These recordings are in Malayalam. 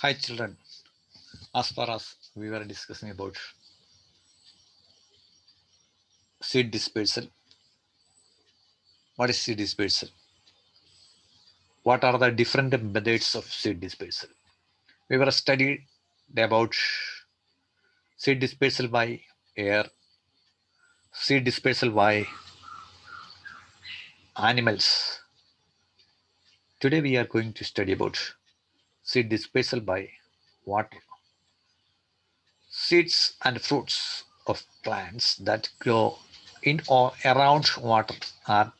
Hi children, as far as we were discussing about seed dispersal, what is seed dispersal? What are the different methods of seed dispersal? We were studied about seed dispersal by air, seed dispersal by animals. Today we are going to study about seed dispersal by water. Seeds and fruits of plants that grow in or around water are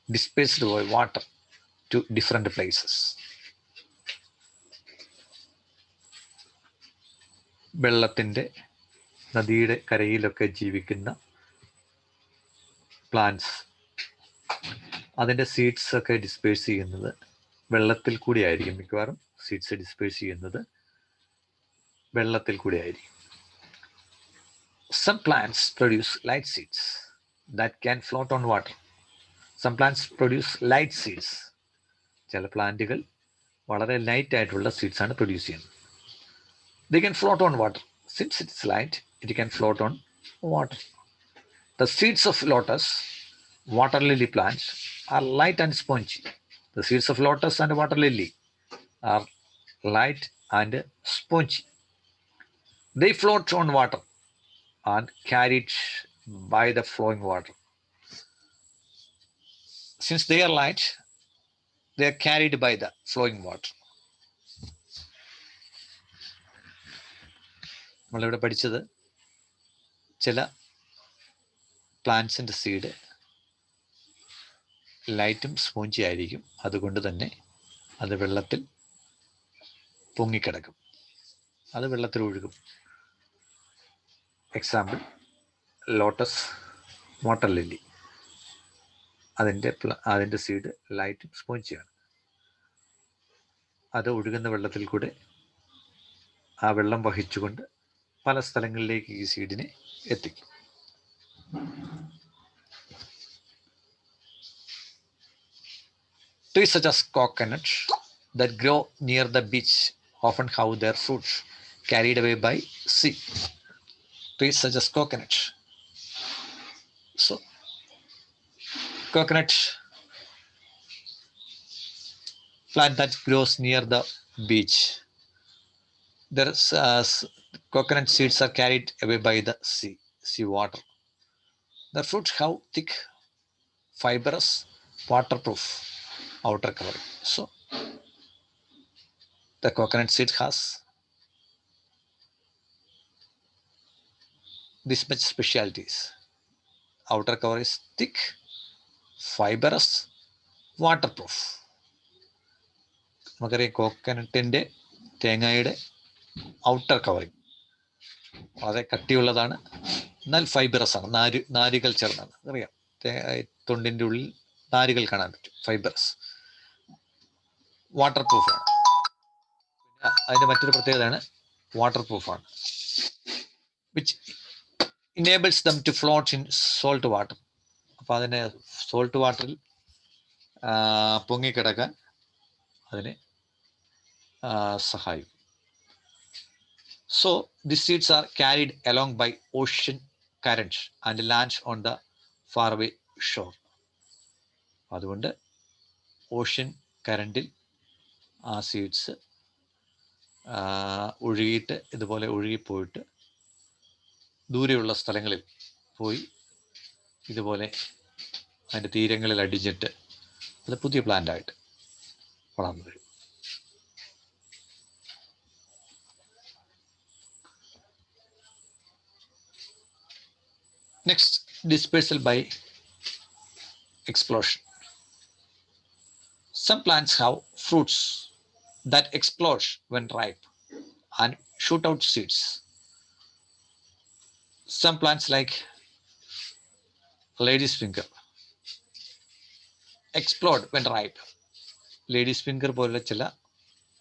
dispersed by water to different places. വെള്ളത്തിൻ്റെ നദിയുടെ കരയിലൊക്കെ ജീവിക്കുന്ന പ്ലാന്റ്സ് അതിൻ്റെ സീഡ്സ് ഒക്കെ ഡിസ്പേഴ്സ് ചെയ്യുന്നത് വെള്ളത്തിൽ കൂടി ആയിരിക്കും. മിക്കവാറും സീഡ്സ് ഡിസ്പേഴ്സ് ചെയ്യുന്നത് വെള്ളത്തിൽ കൂടി ആയിരിക്കും. Some plants produce light seeds that can float on water. Some plants produce light seeds. ചില പ്ലാന്റുകൾ വളരെ ലൈറ്റ് ആയിട്ടുള്ള സീഡ്സ് ആണ് പ്രൊഡ്യൂസ് ചെയ്യുന്നത്. They can float on water. Since it is light, it can float on water. The seeds of lotus, water lily plants are light and spongy. The seeds of lotus and water lily are light and spongy. They float on water and carried by the flowing water. Since they are light, they are carried by the flowing water. നമ്മളിവിടെ പഠിച്ചത് ചില പ്ലാന്റ്സിൻ്റെ സീഡ് ലൈറ്റും സ്പോഞ്ചി ആയിരിക്കും, അതുകൊണ്ട് തന്നെ അത് വെള്ളത്തിൽ പൊങ്ങിക്കിടക്കും, അത് വെള്ളത്തിൽ ഒഴുകും. എക്സാമ്പിൾ ലോട്ടസ്, വാട്ടർ ലില്ലി, അതിൻ്റെ സീഡ് ലൈറ്റും സ്പോഞ്ചിയാണ്. അത് ഒഴുകുന്ന വെള്ളത്തിൽ കൂടെ ആ വെള്ളം വഹിച്ചുകൊണ്ട് പല സ്ഥലങ്ങളിലേക്ക് ഈ സീഡിനെ എത്തിക്കും. Trees such as coconut that grow near the beach often have their fruits carried away by sea. Trees such as coconut. So, coconut plant that grows near the beach. There's coconut seeds are carried away by the sea water. The fruits have thick, fibrous, waterproof outer covering. So, the coconut seed has this much specialties. Outer cover is thick, fibrous, waterproof. നമുക്കറിയാം കോക്കനട്ടിൻ്റെ തേങ്ങയുടെ ഔട്ടർ കവറിങ് വളരെ കട്ടിയുള്ളതാണ്, എന്നാൽ ഫൈബറസ് ആണ്, നാരുകൾ ചേർന്നാണ്. അറിയാം, തൊണ്ടിൻ്റെ ഉള്ളിൽ നാരുകൾ കാണാൻ പറ്റും, ഫൈബറസ്, വാട്ടർ പ്രൂഫാണ്. പിന്നെ അതിൻ്റെ മറ്റൊരു പ്രത്യേകതയാണ് വാട്ടർ പ്രൂഫാണ്, which enables them to float in salt water. അപ്പോൾ അതിനെ സോൾട്ട് വാട്ടറിൽ പൊങ്ങിക്കിടക്കാൻ അതിനെ സഹായിക്കും. So the seeds are carried along by ocean currents and land on the faraway shore. അതുകൊണ്ട് ഓഷ്യൻ കറണ്ടിൽ ആ സീഡ്സ് ഒഴുകിയിട്ട് ഇതുപോലെ ഒഴുകിപ്പോയിട്ട് ദൂരെയുള്ള സ്ഥലങ്ങളിൽ പോയി ഇതുപോലെ അതിൻ്റെ തീരങ്ങളിൽ അടിഞ്ഞിട്ട് അത് പുതിയ പ്ലാന്റായിട്ട് വളർന്നു വരും. Next, dispersal by explosion. Some plants have fruits that explode when ripe and shoot out seeds. Some plants like lady's finger explode when ripe. Ladies finger പോലുള്ള ചില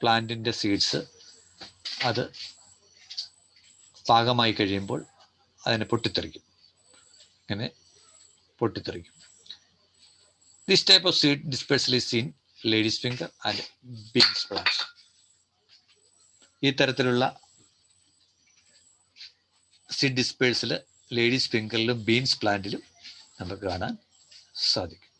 പ്ലാന്റിൻ്റെ സീഡ്സ് അത് പാകമായി കഴിയുമ്പോൾ അതിനെ പൊട്ടിത്തെറിക്കും, ഇങ്ങനെ പൊട്ടിത്തെറിക്കും. This type of seed dispersal is seen lady's finger and beans plants. ഈ തരത്തിലുള്ള സീഡ് ഡിസ്പേഴ്സിൽ ലേഡീസ് ഫിംഗറിലും ബീൻസ് പ്ലാന്റിലും നമുക്ക് കാണാൻ സാധിക്കും.